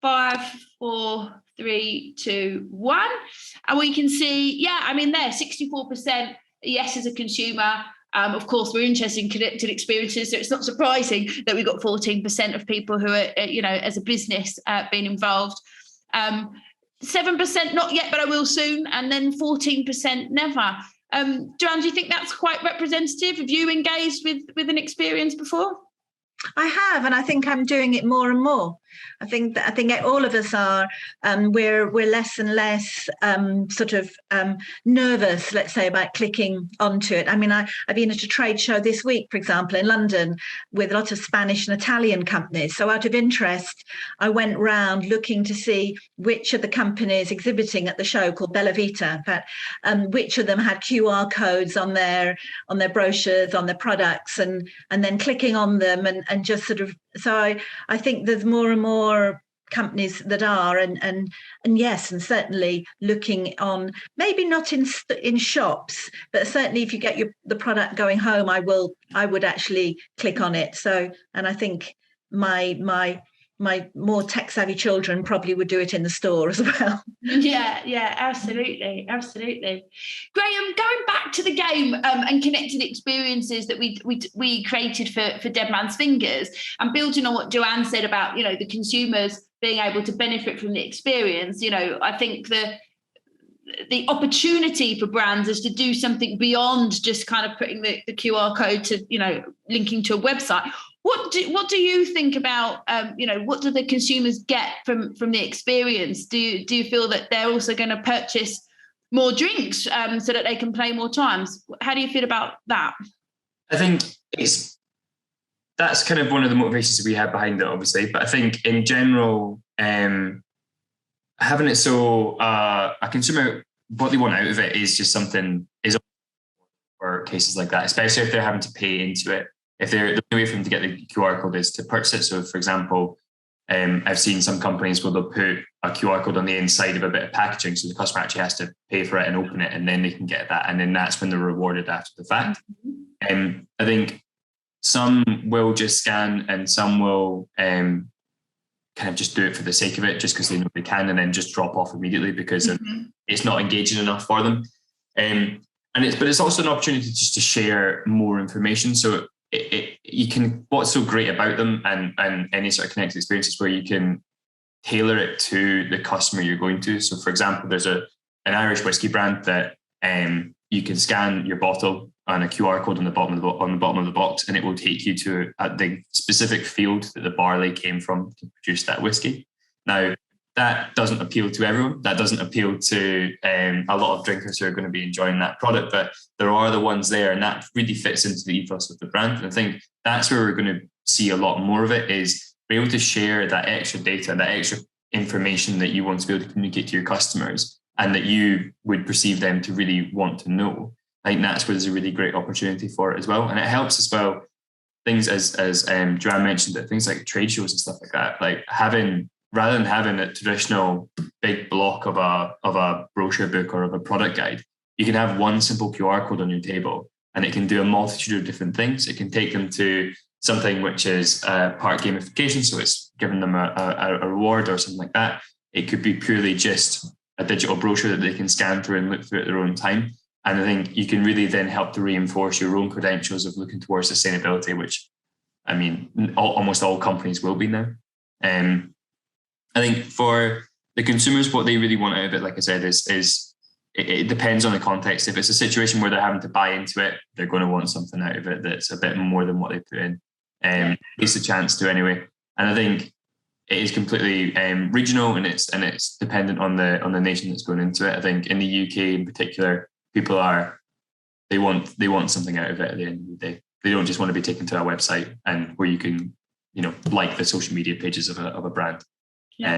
5, 4, 3, 2, 1. And we can see, there, 64%. Yes, as a consumer. Of course, we're interested in connected experiences, so it's not surprising that we've got 14% of people who are, as a business being involved. 7% not yet, but I will soon, and then 14% never. Joanne, do you think that's quite representative? Have you engaged with an experience before? I have, and I think I'm doing it more and more. I think all of us are. We're less and less nervous, let's say, about clicking onto it. I mean, I've been at a trade show this week, for example, in London, with a lot of Spanish and Italian companies. So out of interest, I went round looking to see which of the companies exhibiting at the show, called Bella Vita, which of them had QR codes on their brochures, on their products, and then clicking on them and just sort of. So I think there's more and more companies that are, and yes, and certainly looking on, maybe not in shops, but certainly if you get the product going home, I would actually click on it. So, and I think my my more tech-savvy children probably would do it in the store as well. Yeah, absolutely. Graeme, going back to the game and connected experiences that we created for Dead Man's Fingers, and building on what Joanne said about, the consumers being able to benefit from the experience, I think the opportunity for brands is to do something beyond just kind of putting the QR code to, linking to a website. What do you think about, what do the consumers get from the experience? Do you feel that they're also going to purchase more drinks so that they can play more times? How do you feel about that? I think that's kind of one of the motivations that we have behind it, obviously. But I think in general, having it so a consumer, what they want out of it is just something is for cases like that, especially if they're having to pay into it. If the only way for them to get the QR code is to purchase it. So, for example, I've seen some companies where they'll put a QR code on the inside of a bit of packaging, so the customer actually has to pay for it and open it, and then they can get that, and then that's when they're rewarded after the fact. I think some will just scan, and some will kind of just do it for the sake of it, just because they know they can, and then just drop off immediately because it's not engaging enough for them. But it's also an opportunity just to share more information. So you can, what's so great about them and any sort of connected experiences where you can tailor it to the customer you're going to. So, for example, there's an Irish whiskey brand that you can scan your bottle on a QR code on the bottom of the box, and it will take you to the specific field that the barley came from to produce that whiskey. Now, that doesn't appeal to everyone. That doesn't appeal to a lot of drinkers who are going to be enjoying that product, but there are the ones there, and that really fits into the ethos of the brand. And I think that's where we're going to see a lot more of it, is be able to share that extra data, that extra information that you want to be able to communicate to your customers and that you would perceive them to really want to know. I think that's where there's a really great opportunity for it as well. And it helps as well, things as Joanne mentioned, that things like trade shows and stuff like that, like rather than having a traditional big block of a brochure book or of a product guide, you can have one simple QR code on your table, and it can do a multitude of different things. It can take them to something which is part gamification, so it's giving them a reward or something like that. It could be purely just a digital brochure that they can scan through and look through at their own time. And I think you can really then help to reinforce your own credentials of looking towards sustainability, which, I mean, almost all companies will be now. I think for the consumers, what they really want out of it, like I said, is it depends on the context. If it's a situation where they're having to buy into it, they're going to want something out of it that's a bit more than what they put in. At least a chance to anyway. And I think it is completely regional, and it's dependent on the nation that's going into it. I think in the UK in particular, people they want something out of it at the end of the day. They don't just want to be taken to a website and where you can, like the social media pages of a brand. Yeah.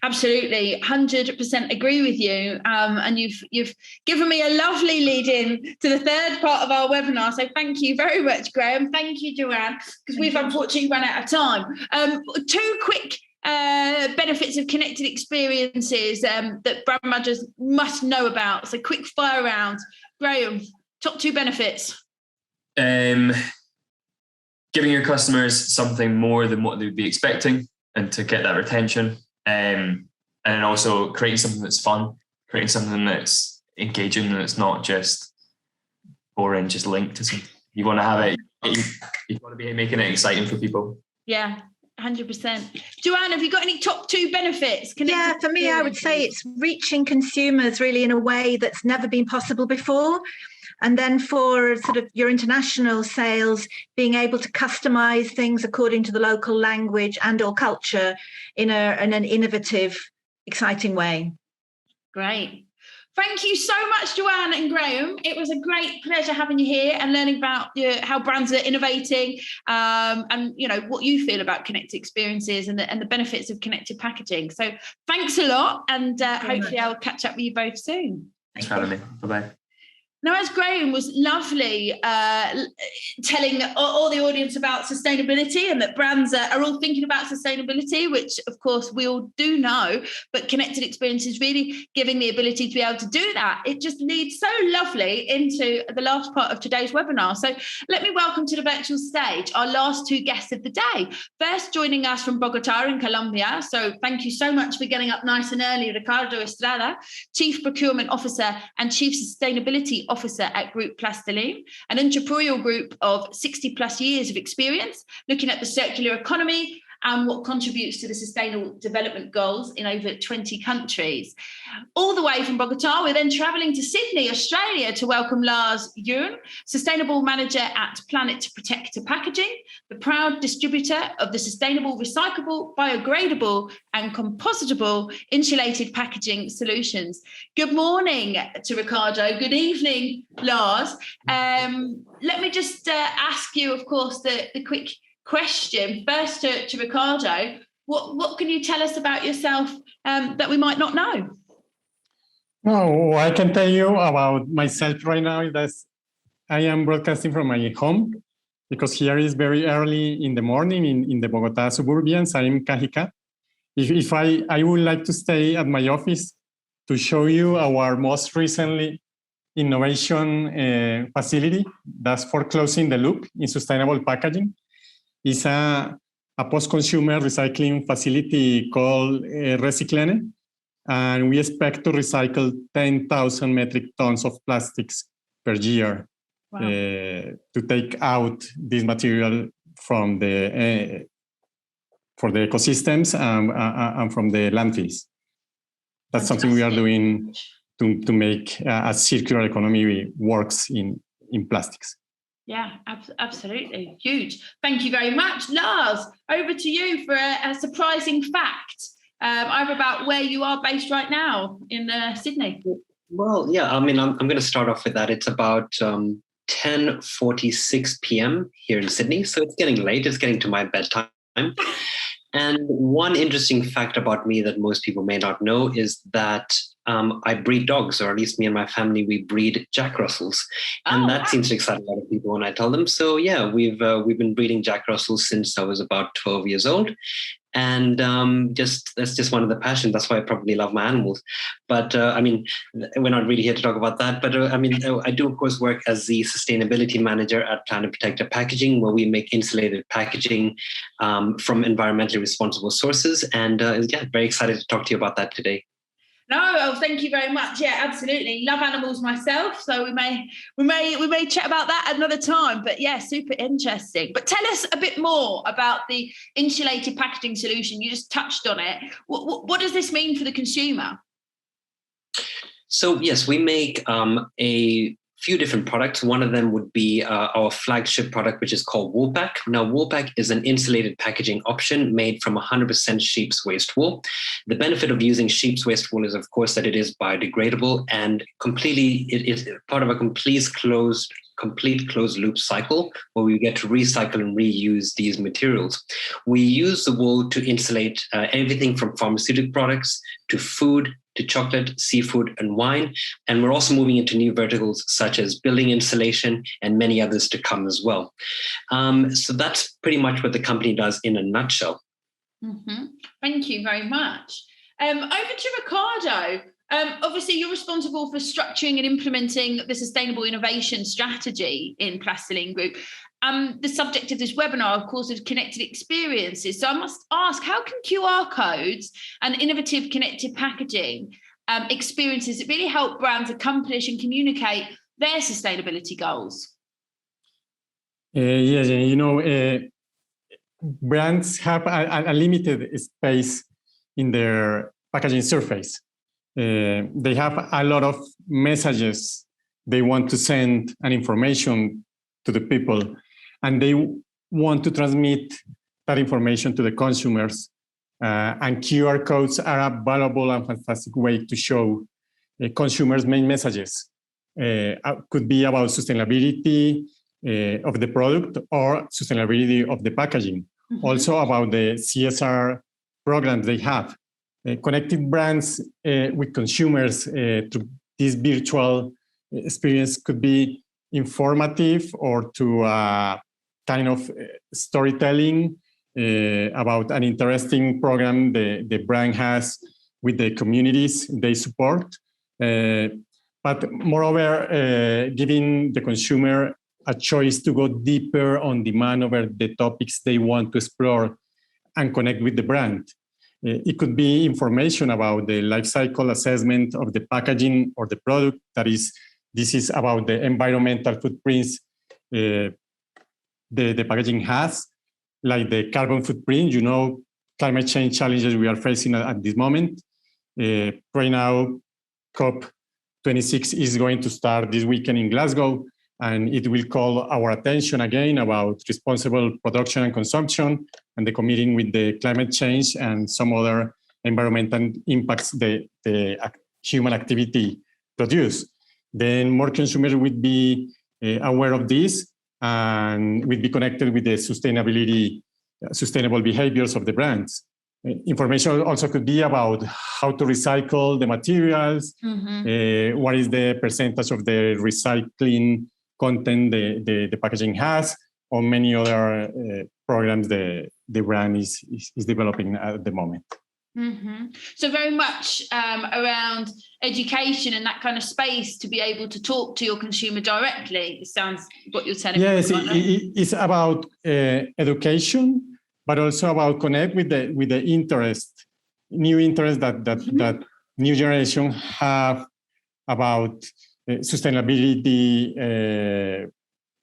Absolutely, 100% agree with you. And you've given me a lovely lead in to the third part of our webinar. So thank you very much, Graeme. Thank you, Joanne, because we've unfortunately run out of time. Two quick benefits of connected experiences that brand managers must know about. So quick fire round. Graeme, top two benefits. Giving your customers something more than what they'd be expecting, and to get that retention. And then also creating something that's fun, creating something that's engaging, and it's not just boring, just linked to something. You want to have it, you want to be making it exciting for people. Yeah, 100%. Joanne, have you got any top two benefits? Yeah, for me, I would say it's reaching consumers really in a way that's never been possible before. And then for sort of your international sales, being able to customize things according to the local language and or culture in an innovative, exciting way. Great. Thank you so much, Joanne and Graeme. It was a great pleasure having you here and learning about how brands are innovating and what you feel about connected experiences and the benefits of connected packaging. So thanks a lot, and hopefully I'll catch up with you both soon. Thanks for having me. Bye-bye. Now, as Graeme was lovely telling all the audience about sustainability and that brands are all thinking about sustainability, which of course we all do know, but Connected Experience is really giving the ability to be able to do that. It just leads so lovely into the last part of today's webinar. So let me welcome to the virtual stage our last two guests of the day. First, joining us from Bogota in Colombia. So thank you so much for getting up nice and early, Ricardo Estrada, Chief Procurement Officer and Chief Sustainability Officer at Group Plastilene, an entrepreneurial group of 60 plus years of experience looking at the circular economy and what contributes to the Sustainable Development Goals in over 20 countries. All the way from Bogota, we're then travelling to Sydney, Australia to welcome Lars, Ljung, Sustainable Manager at Planet Protector Packaging, the proud distributor of the sustainable, recyclable, biodegradable and compostable insulated packaging solutions. Good morning to Ricardo. Good evening, Lars. Let me just ask you, of course, the quick question first to Ricardo. What can you tell us about yourself that we might not know? No, I can tell you about myself right now that I am broadcasting from my home because here is very early in the morning in the Bogota suburbians. I am Cajica. If I would like to stay at my office to show you our most recently innovation facility that's for closing the loop in sustainable packaging. It's a post-consumer recycling facility called Plastilene, and we expect to recycle 10,000 metric tons of plastics per year. Wow. To take out this material from the for the ecosystems and from the landfills. That's something we are doing to make a circular economy works in plastics. Yeah, absolutely. Huge. Thank you very much. Lars, over to you for a surprising fact over about where you are based right now in Sydney. Well, yeah, I mean, I'm going to start off with that. It's about 10:46 p.m. here in Sydney, so it's getting late. It's getting to my bedtime. And one interesting fact about me that most people may not know is that I breed dogs, or at least me and my family, we breed Jack Russells. And that seems to excite a lot of people when I tell them. So yeah, we've been breeding Jack Russells since I was about 12 years old. And that's just one of the passions. That's why I probably love my animals. But I mean, we're not really here to talk about that. But I mean, I do, of course, work as the sustainability manager at Planet Protector Packaging, where we make insulated packaging from environmentally responsible sources. And yeah, very excited to talk to you about that today. No, thank you very much. Yeah, absolutely. Love animals myself, so we may chat about that another time. But yeah, super interesting. But tell us a bit more about the insulated packaging solution. You just touched on it. What does this mean for the consumer? So yes, we make a few different products. One of them would be our flagship product, which is called Woolpack. Now, Woolpack is an insulated packaging option made from 100% sheep's waste wool. The benefit of using sheep's waste wool is, of course, that it is biodegradable and it is part of a complete closed loop cycle where we get to recycle and reuse these materials. We use the wool to insulate everything from pharmaceutical products to food, to chocolate, seafood, and wine. And we're also moving into new verticals such as building insulation and many others to come as well. So that's pretty much what the company does in a nutshell. Mm-hmm. Thank you very much. Over to Ricardo. Obviously, you're responsible for structuring and implementing the sustainable innovation strategy in Plastilene Group. The subject of this webinar, of course, is connected experiences. So I must ask, how can QR codes and innovative connected packaging experiences really help brands accomplish and communicate their sustainability goals? Yes, you know, brands have a limited space in their packaging surface. They have a lot of messages they want to send and information to the people, and they want to transmit that information to the consumers. And QR codes are a valuable and fantastic way to show consumers' main messages. Could be about sustainability of the product or sustainability of the packaging. Mm-hmm. Also about the CSR programs they have. Connecting brands with consumers to this virtual experience could be informative or to kind of storytelling about an interesting program the brand has with the communities they support. But moreover, giving the consumer a choice to go deeper on demand over the topics they want to explore and connect with the brand. It could be information about the life cycle assessment of the packaging or the product. This is about the environmental footprints the packaging has, like the carbon footprint, climate change challenges we are facing at this moment. Right now, COP26 is going to start this weekend in Glasgow, and it will call our attention again about responsible production and consumption and the committing with the climate change and some other environmental impacts the human activity produce. Then more consumers would be aware of this and would be connected with the sustainable behaviors of the brands. Information also could be about how to recycle the materials, what is the percentage of the recycling content the packaging has, or many other programs the brand is developing at the moment. So very much around education and that kind of space to be able to talk to your consumer directly. It sounds what you're telling me. Yes, it's about education, but also about connect with the new interest that new generation have about sustainability,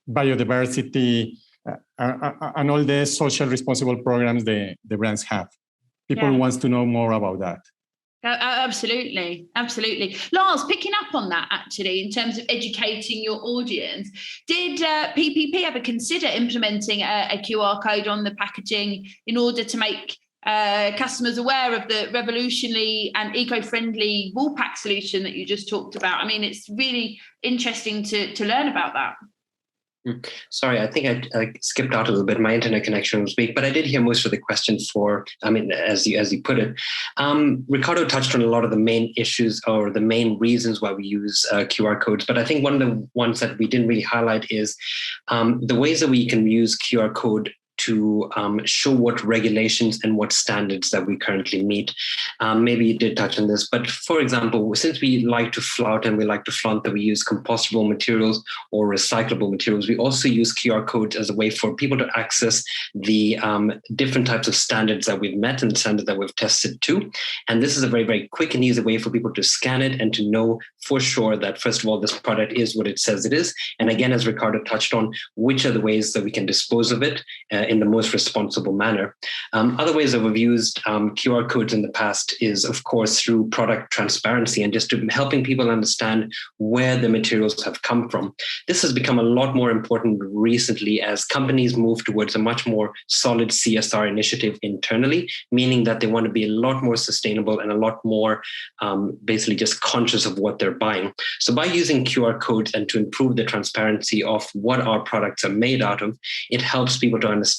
biodiversity, and all the social responsible programs the brands have. People wants to know more about that. Absolutely. Lars, picking up on that actually, in terms of educating your audience, did PPP ever consider implementing a QR code on the packaging in order to make customers aware of the revolutionary and eco-friendly wool pack solution that you just talked about? I mean, it's really interesting to learn about that. Sorry, I think I skipped out a little bit. My internet connection was weak, but I did hear most of the questions as you put it. Ricardo touched on a lot of the main issues or the main reasons why we use QR codes. But I think one of the ones that we didn't really highlight is the ways that we can use QR code to show what regulations and what standards that we currently meet. Maybe you did touch on this, but for example, since we like to flout and we like to flaunt that we use compostable materials or recyclable materials, we also use QR codes as a way for people to access the different types of standards that we've met and the standards that we've tested too. And this is a very, very quick and easy way for people to scan it and to know for sure that, first of all, this product is what it says it is. And again, as Ricardo touched on, which are the ways that we can dispose of it in the most responsible manner. Other ways that we've used QR codes in the past is, of course, through product transparency and just helping people understand where the materials have come from. This has become a lot more important recently as companies move towards a much more solid CSR initiative internally, meaning that they want to be a lot more sustainable and a lot more basically just conscious of what they're buying. So by using QR codes and to improve the transparency of what our products are made out of, it helps people to understand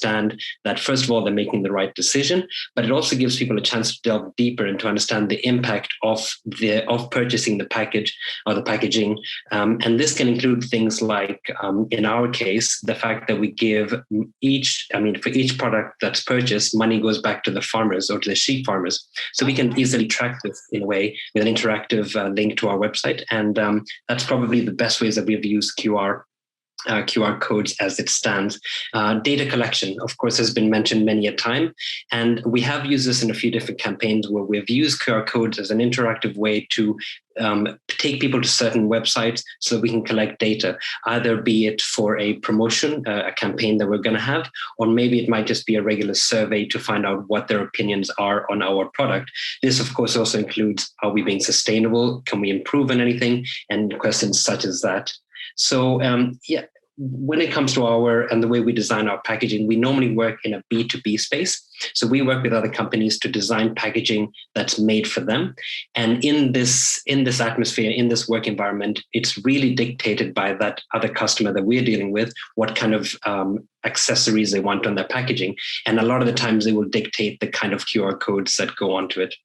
that, first of all, they're making the right decision, but it also gives people a chance to delve deeper and to understand the impact of purchasing the package or the packaging. And this can include things like, in our case, the fact that we give for each product that's purchased, money goes back to the farmers or to the sheep farmers. So we can easily track this in a way with an interactive link to our website. And that's probably the best ways that we've used QR codes as it stands. Data collection, of course, has been mentioned many a time. And we have used this in a few different campaigns where we've used QR codes as an interactive way to take people to certain websites so that we can collect data, either be it for a promotion, a campaign that we're going to have, or maybe it might just be a regular survey to find out what their opinions are on our product. This, of course, also includes, are we being sustainable? Can we improve on anything? And questions such as that. So, when it comes to the way we design our packaging, we normally work in a B2B space. So we work with other companies to design packaging that's made for them. And in this atmosphere, in this work environment, it's really dictated by that other customer that we're dealing with, what kind of accessories they want on their packaging. And a lot of the times they will dictate the kind of QR codes that go onto it.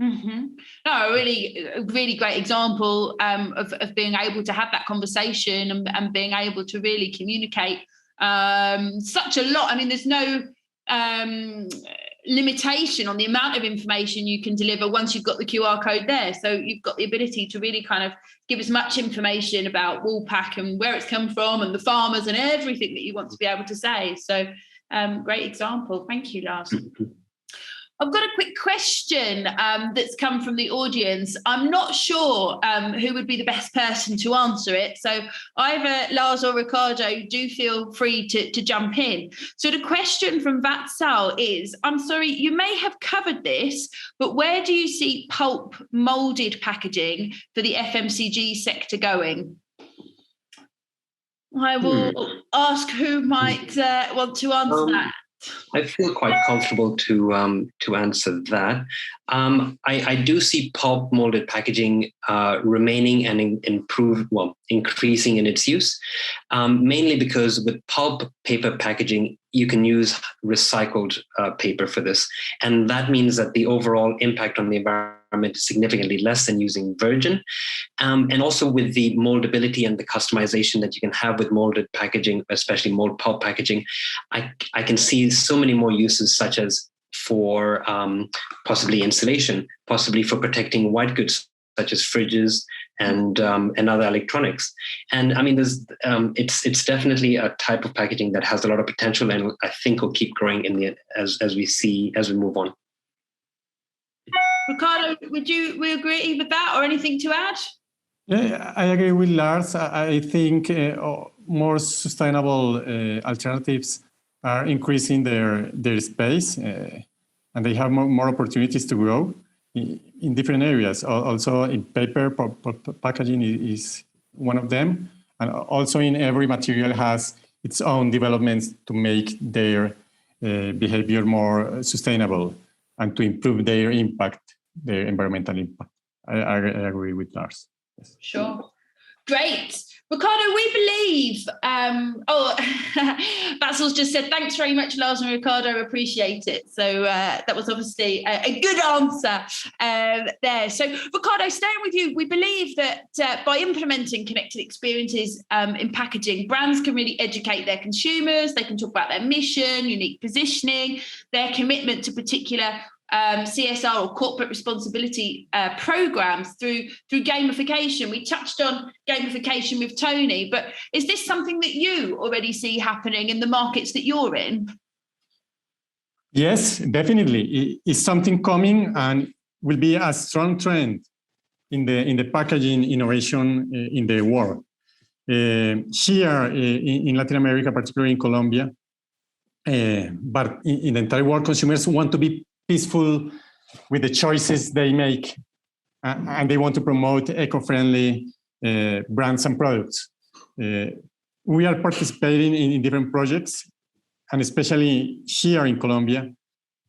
Mm-hmm. No, a really great example of being able to have that conversation and being able to really communicate such a lot. I mean, there's no limitation on the amount of information you can deliver once you've got the QR code there. So you've got the ability to really kind of give as much information about Woolpack and where it's come from and the farmers and everything that you want to be able to say. So great example. Thank you, Lars. I've got a quick question that's come from the audience. I'm not sure who would be the best person to answer it. So either Lars or Ricardo, do feel free to jump in. So the question from Vatsal is, I'm sorry, you may have covered this, but where do you see pulp moulded packaging for the FMCG sector going? I will ask who might want to answer that. I feel quite comfortable to answer that. I do see pulp molded packaging remaining and increasing in its use, mainly because with pulp paper packaging, you can use recycled paper for this. And that means that the overall impact on the environment is significantly less than using virgin. And also with the moldability and the customization that you can have with molded packaging, especially mold pulp packaging, I can see so many more uses, such as for possibly insulation, possibly for protecting white goods, such as fridges and other electronics. And I mean, it's definitely a type of packaging that has a lot of potential, and I think will keep growing as we move on. Ricardo, we agree with that, or anything to add? Yeah, I agree with Lars. I think more sustainable alternatives are increasing their space, and they have more opportunities to grow in different areas. Also in paper, packaging is one of them. And also in every material has its own developments to make their behavior more sustainable and to improve their impact, their environmental impact. I agree with Lars. Yes. Sure. Great. Ricardo, we believe, Basil's just said, thanks very much, Lars and Ricardo, appreciate it. So that was obviously a good answer there. So Ricardo, staying with you, we believe that by implementing connected experiences in packaging, brands can really educate their consumers. They can talk about their mission, unique positioning, their commitment to particular CSR or corporate responsibility programs through gamification. We touched on gamification with Tony, but is this something that you already see happening in the markets that you're in? Yes, definitely. It's something coming and will be a strong trend in the packaging innovation in the world. Here in Latin America, particularly in Colombia, but in the entire world, consumers want to be peaceful with the choices they make, and they want to promote eco-friendly brands and products. We are participating in different projects, and especially here in Colombia,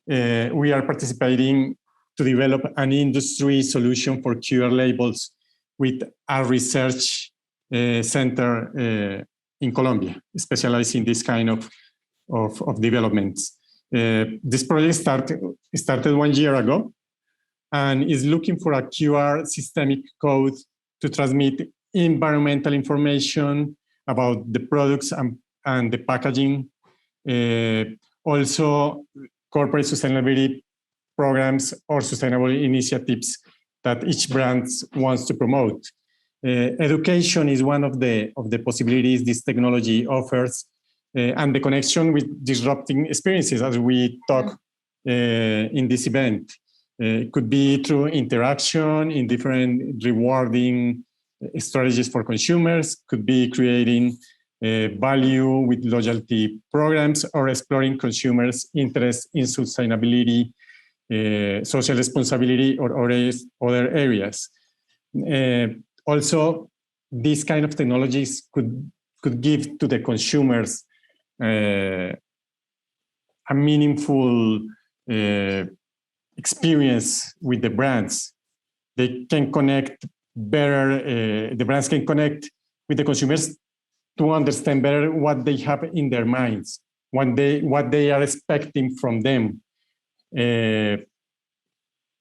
we are participating to develop an industry solution for QR labels with a research center in Colombia, specialized in this kind of developments. This project started 1 year ago and is looking for a QR systemic code to transmit environmental information about the products and the packaging. Also, corporate sustainability programs or sustainable initiatives that each brand wants to promote. Education is one of the possibilities this technology offers. And the connection with disrupting experiences, as we talk in this event. It could be through interaction in different rewarding strategies for consumers, could be creating value with loyalty programs, or exploring consumers' interest in sustainability, social responsibility, or other areas. Also, these kind of technologies could give to the consumers a meaningful experience with the brands. They can connect better, the brands can connect with the consumers to understand better what they have in their minds, what they are expecting from them.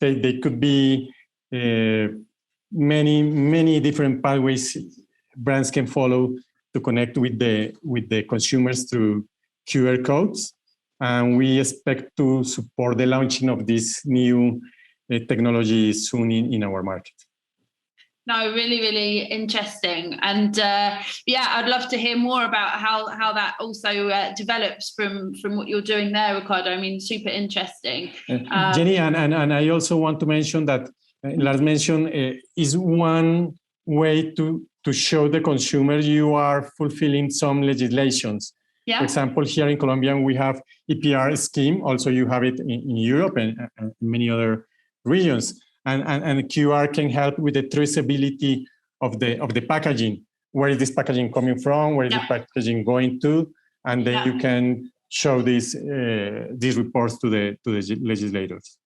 they could be many different pathways brands can follow to connect with the consumers through QR codes. And we expect to support the launching of this new technology soon in our market. No, really, really interesting. And I'd love to hear more about how that also develops from what you're doing there, Ricardo. I mean, super interesting. Jenny, and I also want to mention that Lars mentioned is one way to show the consumer you are fulfilling some legislations. Yeah. For example, here in Colombia, we have EPR scheme. Also, you have it in Europe and many other regions. And QR can help with the traceability of the packaging. Where is this packaging coming from? Where is the packaging going to? And then you can show these reports to the legislators.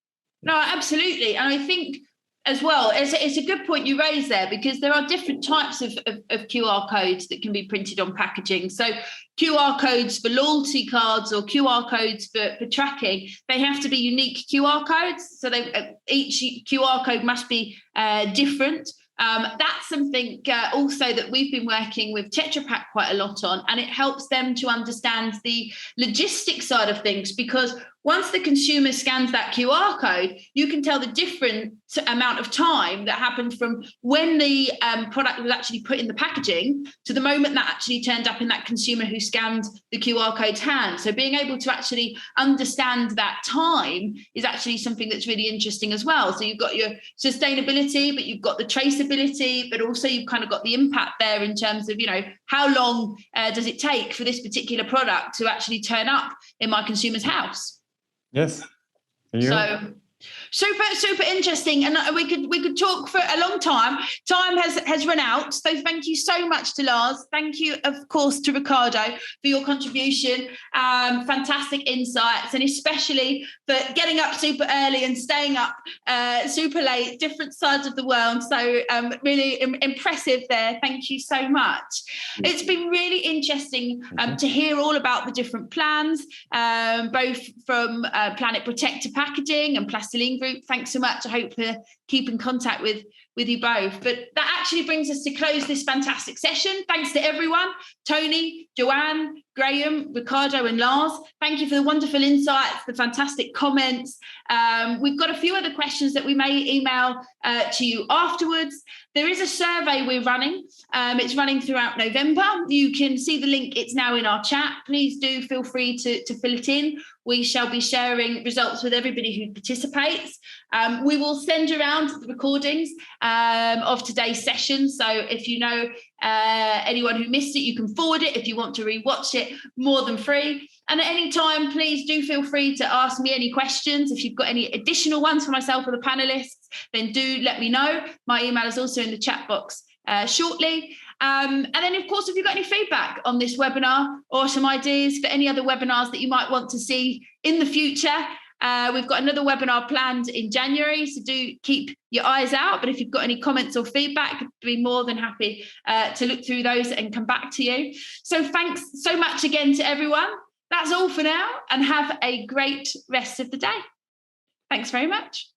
No, absolutely. And I think as well, it's a good point you raise there, because there are different types of QR codes that can be printed on packaging. So QR codes for loyalty cards or QR codes for tracking, they have to be unique QR codes. So each QR code must be different. That's something also that we've been working with Tetra Pak quite a lot on, and it helps them to understand the logistics side of things, because once the consumer scans that QR code, you can tell the different amount of time that happened from when the product was actually put in the packaging to the moment that actually turned up in that consumer who scanned the QR code's hand. So being able to actually understand that time is actually something that's really interesting as well. So you've got your sustainability, but you've got the traceability, but also you've kind of got the impact there in terms of, how long does it take for this particular product to actually turn up in my consumer's house? Yes. So super interesting, and we could talk for a long time. Time has run out, so thank you so much to Lars. Thank you, of course, to Ricardo for your contribution. Fantastic insights, and especially for getting up super early and staying up super late, different sides of the world. So really impressive there. Thank you so much. It's been really interesting to hear all about the different plans, both from Planet Protector Packaging and Plastilene Group. Thanks so much. I hope to keep in contact with you both. But that actually brings us to close this fantastic session. Thanks to everyone, Tony, Joanne, Graeme, Ricardo and Lars. Thank you for the wonderful insights, the fantastic comments. We've got a few other questions that we may email to you afterwards. There is a survey we're running. It's running throughout November. You can see the link. It's now in our chat. Please do feel free to fill it in. We shall be sharing results with everybody who participates. We will send around the recordings of today's session. So if you know anyone who missed it, you can forward it. If you want to rewatch it, more than free. And at any time, please do feel free to ask me any questions. If you've got any additional ones for myself or the panelists, then do let me know. My email is also in the chat box shortly. And then, of course, if you've got any feedback on this webinar or some ideas for any other webinars that you might want to see in the future, we've got another webinar planned in January, so do keep your eyes out. But if you've got any comments or feedback, I'd be more than happy to look through those and come back to you. So thanks so much again to everyone. That's all for now, and have a great rest of the day. Thanks very much.